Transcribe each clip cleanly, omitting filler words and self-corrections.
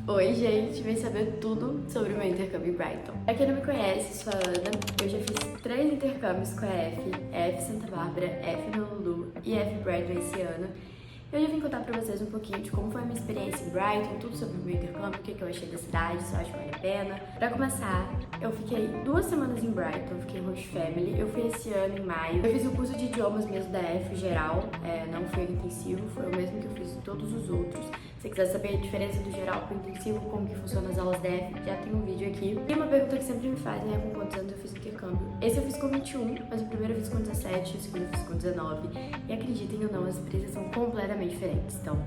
Oi, gente! Vem saber tudo sobre o meu intercâmbio em Brighton. Pra quem não me conhece, sou a Ana. Eu já fiz 3 intercâmbios com a F Santa Bárbara, F Honolulu e F Brighton esse ano. Eu já vim contar pra vocês um pouquinho de como foi a minha experiência em Brighton, tudo sobre o meu intercâmbio, o que eu achei da cidade, se eu acho que vale a pena. Pra começar, eu fiquei 2 semanas em Brighton, fiquei em Host Family. Eu fui esse ano em maio. Eu fiz o curso de idiomas mesmo da F geral, não foi intensivo, foi o mesmo que eu fiz em todos os outros. Se você quiser saber a diferença do geral pro intensivo, como que funciona as aulas da F, já tem um vídeo aqui. E uma pergunta que sempre me fazem é com quantos anos eu fiz intercâmbio. Esse eu fiz com 21, mas o primeiro eu fiz com 17, o segundo eu fiz com 19. E acreditem ou não, as experiências são completamente diferentes, então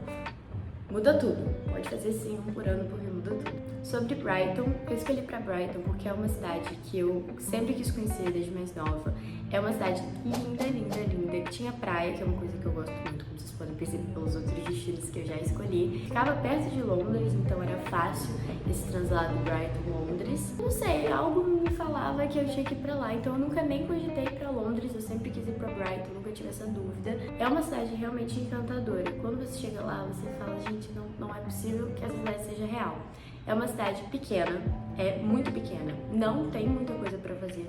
muda tudo. Pode fazer sim um por ano porque muda tudo. Sobre Brighton, eu escolhi pra Brighton porque é uma cidade que eu sempre quis conhecer desde mais nova. É uma cidade linda, linda, linda, que tinha praia, que é uma coisa que eu gosto muito, como vocês podem perceber pelos outros destinos que eu já escolhi. Ficava perto de Londres, então era fácil esse translado Brighton-Londres. Não sei, algo me falava que eu tinha que ir pra lá, então eu nunca nem cogitei ir pra Londres, eu sempre quis ir pra Brighton, nunca tive essa dúvida. É uma cidade realmente encantadora. Quando você chega lá, você fala, gente, não é possível que essa cidade seja real. É uma cidade pequena, é muito pequena, não tem muita coisa pra fazer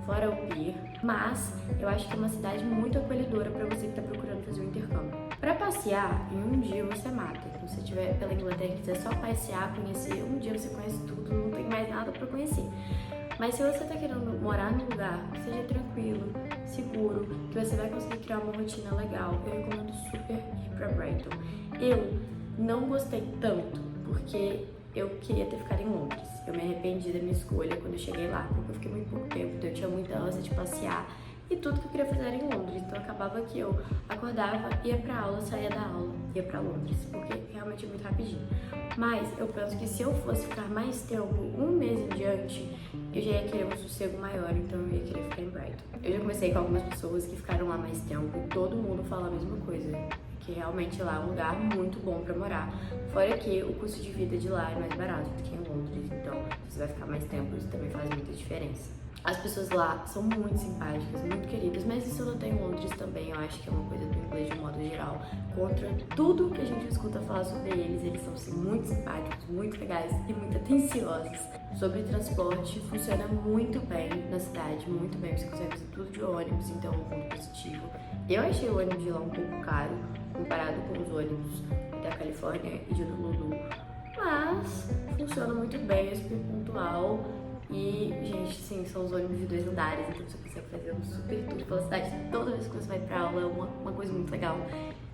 fora o pier, mas eu acho que é uma cidade muito acolhedora para você que está procurando fazer um intercâmbio. Para passear, em um dia você mata. Então, se você estiver pela Inglaterra e quiser só passear, conhecer, um dia você conhece tudo, não tem mais nada para conhecer. Mas se você está querendo morar num lugar que seja tranquilo, seguro, que você vai conseguir criar uma rotina legal, eu recomendo super ir para Brighton. Eu não gostei tanto, porque eu queria ter ficado em Londres. Eu me arrependi da minha escolha quando eu cheguei lá, porque eu fiquei muito pouco tempo, então eu tinha muita ânsia de passear e tudo que eu queria fazer era em Londres. Então acabava que eu acordava, ia pra aula, saía da aula, ia pra Londres, porque realmente é muito rapidinho. Mas eu penso que se eu fosse ficar mais tempo, um mês em diante, eu já ia querer um sossego maior, então eu ia querer ficar em Brighton. Eu já conversei com algumas pessoas que ficaram lá mais tempo e todo mundo fala a mesma coisa, que realmente lá é um lugar muito bom pra morar. Fora que o custo de vida de lá é mais barato do que em Londres, então você vai ficar mais tempo, isso também faz muita diferença. As pessoas lá são muito simpáticas, muito queridas, mas isso não tem em Londres também, eu acho que é uma coisa do inglês de modo geral. Contra tudo que a gente escuta falar sobre eles são sim, muito simpáticos, muito legais e muito atenciosos. Sobre transporte, funciona muito bem na cidade, muito bem, você consegue fazer tudo de ônibus, então é um ponto positivo. Eu achei o ônibus de lá um pouco caro, comparado com os ônibus da Califórnia e de Honolulu, mas funciona muito bem, é super pontual. E, gente, sim, são os ônibus de 2 andares, então você consegue fazer um super tour pela cidade toda vez que você vai pra aula, é uma coisa muito legal.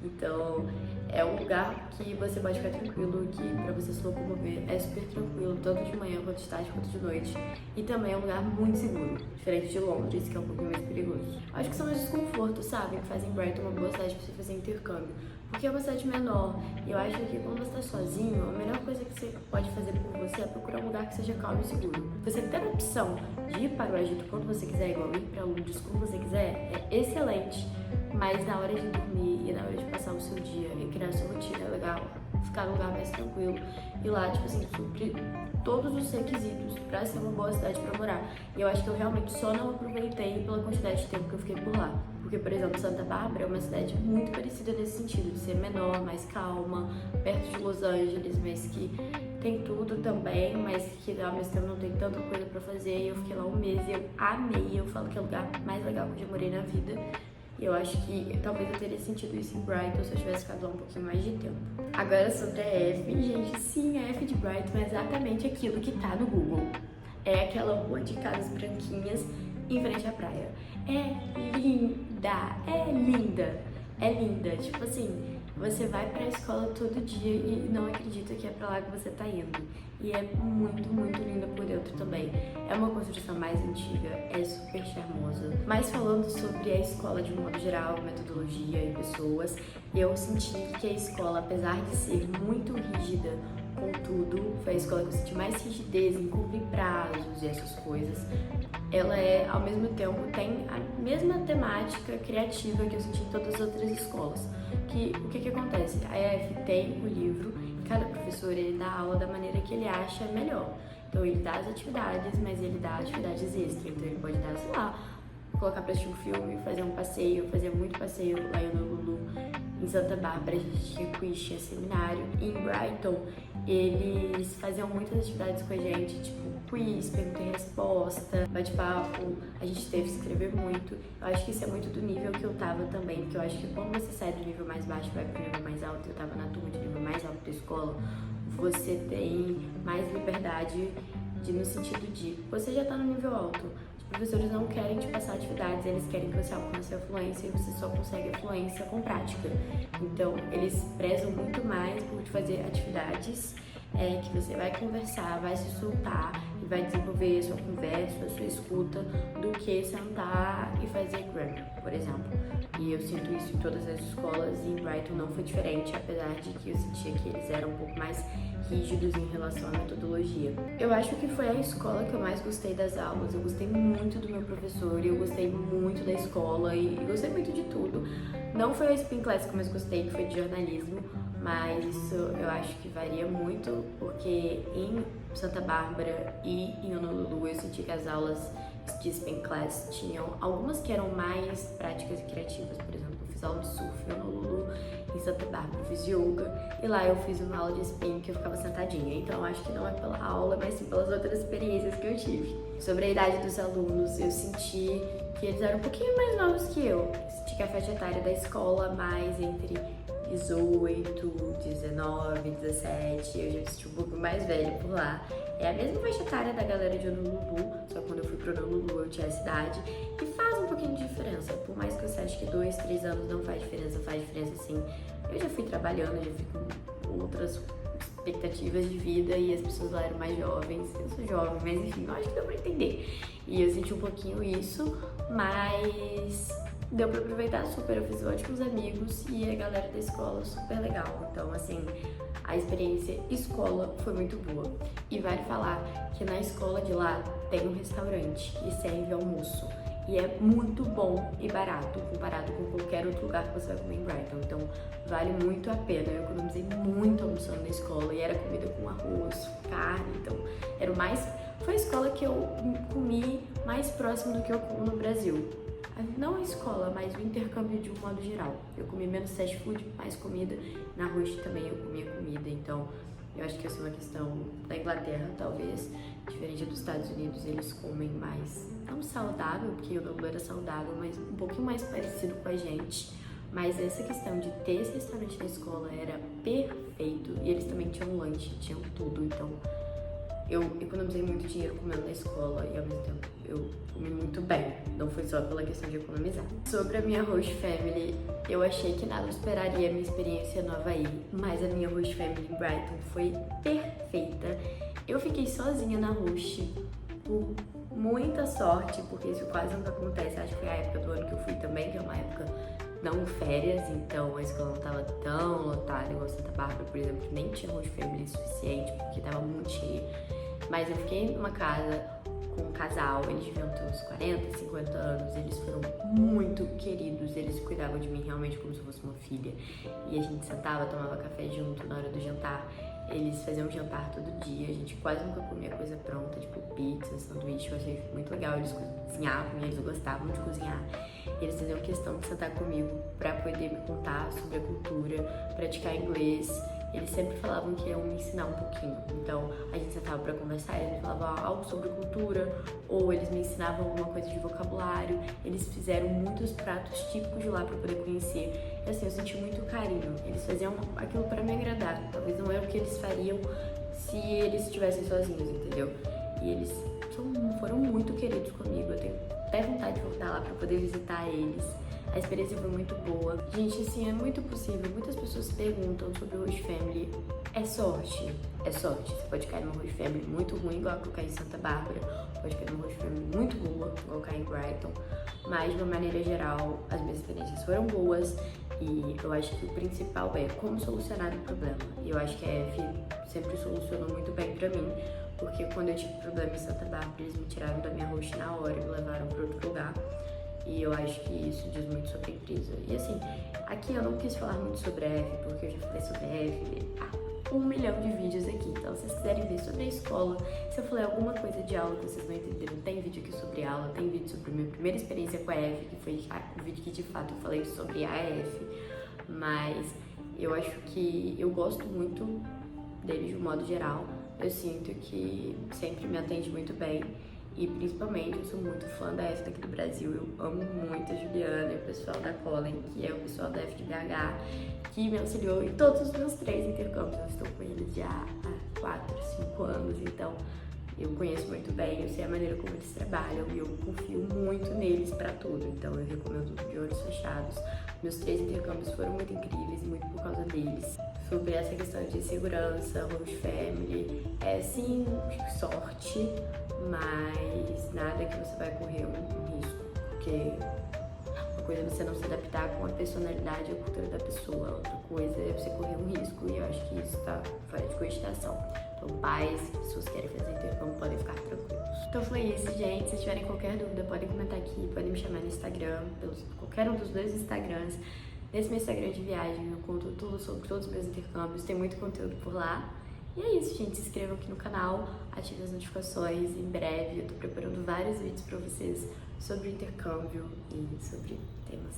Então, é um lugar que você pode ficar tranquilo, que pra você se locomover é super tranquilo, tanto de manhã, quanto de tarde, quanto de noite. E também é um lugar muito seguro, diferente de Londres, que é um pouquinho mais perigoso. Acho que são os desconfortos, sabe, que fazem Brighton uma boa cidade pra você fazer intercâmbio. Porque é uma cidade menor, e eu acho que quando você tá sozinho, a melhor coisa que você pode fazer por você é procurar um lugar que seja calmo e seguro. Você ter a opção de ir para o Egito quando você quiser, igual ir para Londres quando você quiser, é excelente. Mas na hora de dormir e na hora de passar o seu dia e criar sua rotina é legal ficar num lugar mais tranquilo e lá, tipo assim, suprir todos os requisitos pra ser uma boa cidade pra morar. E eu acho que eu realmente só não aproveitei pela quantidade de tempo que eu fiquei por lá. Porque, por exemplo, Santa Bárbara é uma cidade muito parecida nesse sentido, de ser menor, mais calma, perto de Los Angeles, mas que tem tudo também, mas que ao mesmo tempo não tem tanta coisa pra fazer. E eu fiquei lá um mês e eu amei, eu falo que é o lugar mais legal que eu já morei na vida. E eu acho que talvez eu teria sentido isso em Brighton se eu tivesse ficado lá um pouquinho mais de tempo. Agora sobre a F, gente, sim, a F de Brighton é exatamente aquilo que tá no Google. É aquela rua de casas branquinhas em frente à praia. É linda, é linda, é linda. Tipo assim, você vai pra escola todo dia e não acredita que é pra lá que você tá indo. E é muito, muito linda por dentro também. É uma construção mais antiga, é super charmosa. Mas falando sobre a escola de um modo geral, metodologia e pessoas, eu senti que a escola, apesar de ser muito rígida, contudo, foi a escola que eu senti mais rigidez em cumprir prazos e essas coisas. Ela ao mesmo tempo, tem a mesma temática criativa que eu senti em todas as outras escolas. O que acontece? A EF tem o livro e cada professor ele dá aula da maneira que ele acha melhor. Então ele dá as atividades, mas ele dá atividades extras. Então ele pode dar, sei lá, colocar pra assistir um filme, fazer um passeio. Eu fazia muito passeio lá em Honolulu. Em Santa Bárbara a gente tinha quiz, tinha seminário. E em Brighton eles faziam muitas atividades com a gente, tipo quiz, pergunta e resposta, bate-papo. A gente teve que escrever muito. Eu acho que isso é muito do nível que eu tava também, porque eu acho que quando você sai do nível mais baixo e vai pro nível mais alto, eu tava na turma de nível mais alto da escola, você tem mais liberdade no sentido de você já tá no nível alto. Os professores não querem te passar atividades, eles querem que você alcance a fluência e você só consegue a fluência com prática. Então, eles prezam muito mais por te fazer atividades que você vai conversar, vai se soltar e vai desenvolver a sua conversa, a sua escuta, do que sentar e fazer grammar, por exemplo. E eu sinto isso em todas as escolas e em Brighton não foi diferente, apesar de que eu sentia que eles eram um pouco mais rígidos em relação à metodologia. Eu acho que foi a escola que eu mais gostei das aulas. Eu gostei muito do meu professor, eu gostei muito da escola e gostei muito de tudo. Não foi a Spin Class que eu mais gostei, que foi de jornalismo, mas isso eu acho que varia muito, porque em Santa Bárbara e em Honolulu eu senti que as aulas de Spin Class tinham algumas que eram mais práticas e criativas. Por exemplo, eu fiz aula de surf em Honolulu, em Santa Bárbara eu fiz yoga, e lá eu fiz uma aula de spin que eu ficava sentadinha. Então acho que não é pela aula, mas sim pelas outras experiências que eu tive. Sobre a idade dos alunos, eu senti que eles eram um pouquinho mais novos que eu. Senti que a faixa etária da escola mais entre 18, 19, 17, eu já me senti um pouco mais velha por lá. É a mesma faixa etária da galera de Honolulu, só que quando eu fui pro Honolulu eu tinha essa idade, e faz um pouquinho de diferença. Por mais que você ache que 2, 3 anos não faz diferença sim. Eu já fui trabalhando, já fui com outras expectativas de vida e as pessoas lá eram mais jovens. Eu sou jovem, mas enfim, eu acho que deu pra entender. E eu senti um pouquinho isso, mas deu pra aproveitar super. Eu fiz ótimos amigos e a galera da escola super legal. Então, assim, a experiência escola foi muito boa. E vale falar que na escola de lá tem um restaurante que serve almoço. E é muito bom e barato comparado com qualquer outro lugar que você vai comer em Brighton. Então, vale muito a pena. Eu economizei muito almoçando na escola e era comida com arroz, carne. Então, era o mais... Foi a escola que eu comi mais próximo do que eu como no Brasil. Não a escola, mas o intercâmbio de um modo geral. Eu comi menos fast food, mais comida. Na Rush também eu comia comida, então eu acho que essa é uma questão da Inglaterra, talvez. Diferente dos Estados Unidos, eles comem mais, não saudável, porque o Honolulu era saudável, mas um pouquinho mais parecido com a gente. Mas essa questão de ter esse restaurante na escola era perfeito. E eles também tinham lanche, tinham tudo, então eu economizei muito dinheiro comendo na escola e ao mesmo tempo eu comi muito bem. Não foi só pela questão de economizar. Sobre a minha host family, eu achei que nada superaria a minha experiência no Havaí, mas a minha host family em Brighton foi perfeita. Eu fiquei sozinha na host por muita sorte, porque isso quase nunca acontece. Acho que foi a época do ano que eu fui também, que é uma época não férias, então a escola não tava tão lotada igual Santa Bárbara, por exemplo, que nem tinha host family suficiente, porque tava muito cheio. Mas eu fiquei numa casa com um casal, eles deviam ter uns 40, 50 anos, eles foram muito queridos, eles cuidavam de mim realmente como se eu fosse uma filha. E a gente sentava, tomava café junto na hora do jantar. Eles faziam jantar todo dia, a gente quase nunca comia coisa pronta, tipo pizza, sanduíche, eu achei muito legal. Eles cozinhavam e eles gostavam de cozinhar. Eles faziam questão de sentar comigo pra poder me contar sobre a cultura, praticar inglês. Eles sempre falavam que iam me ensinar um pouquinho. Então, a gente sentava pra conversar, eles me falavam algo sobre cultura, ou eles me ensinavam alguma coisa de vocabulário. Eles fizeram muitos pratos típicos de lá pra poder conhecer. E assim, eu senti muito carinho. Eles faziam aquilo pra me agradar. Talvez não é o que eles fariam se eles estivessem sozinhos, entendeu? E eles foram muito queridos comigo. Eu tenho até vontade de voltar lá pra poder visitar eles. A experiência foi muito boa. Gente, assim, é muito possível. Muitas pessoas perguntam sobre o host family. É sorte? É sorte. Você pode cair numa host family muito ruim, igual a que eu caí em Santa Bárbara. Pode cair numa host family muito boa, igual eu caí em Brighton. Mas, de uma maneira geral, as minhas experiências foram boas. E eu acho que o principal é como solucionar o problema. E eu acho que a F sempre solucionou muito bem pra mim. Porque quando eu tive problema em Santa Bárbara, eles me tiraram da minha host na hora e me levaram pra outro lugar. E eu acho que isso diz muito sobre a empresa. E assim, aqui eu não quis falar muito sobre a F, porque eu já falei sobre a F. 1 milhão de vídeos aqui. Então, se vocês quiserem ver sobre a escola, se eu falei alguma coisa de aula que vocês não entenderam, tem vídeo aqui sobre aula, tem vídeo sobre a minha primeira experiência com a EF, que foi o vídeo que de fato eu falei sobre a EF, mas eu acho que eu gosto muito dele de um modo geral. Eu sinto que sempre me atende muito bem. E principalmente, eu sou muito fã da EF daqui do Brasil. Eu amo muito a Juliana e o pessoal da Colin, que é o pessoal da EF de BH, que me auxiliou em todos os meus 3 intercâmbios. Eu estou com eles já há 4, 5 anos, então eu conheço muito bem, eu sei a maneira como eles trabalham e eu confio muito neles pra tudo. Então eu recomendo de olhos fechados. Meus 3 intercâmbios foram muito incríveis, muito por causa deles. Sobre essa questão de segurança, host family, é sim sorte, mas nada que você vai correr um risco, porque uma coisa é você não se adaptar com a personalidade e a cultura da pessoa, outra coisa é você correr um risco, e eu acho que isso tá fora de cogitação. Então, pais, pessoas que querem fazer intercâmbio podem ficar tranquilos. Então foi isso, gente. Se tiverem qualquer dúvida, podem comentar aqui, podem me chamar no Instagram, pelos qualquer um dos 2 Instagrams. Nesse meu Instagram de viagem eu conto tudo sobre todos os meus intercâmbios, tem muito conteúdo por lá. E é isso, gente. Se inscrevam aqui no canal, ativem as notificações. Em breve eu tô preparando vários vídeos pra vocês sobre intercâmbio e sobre temas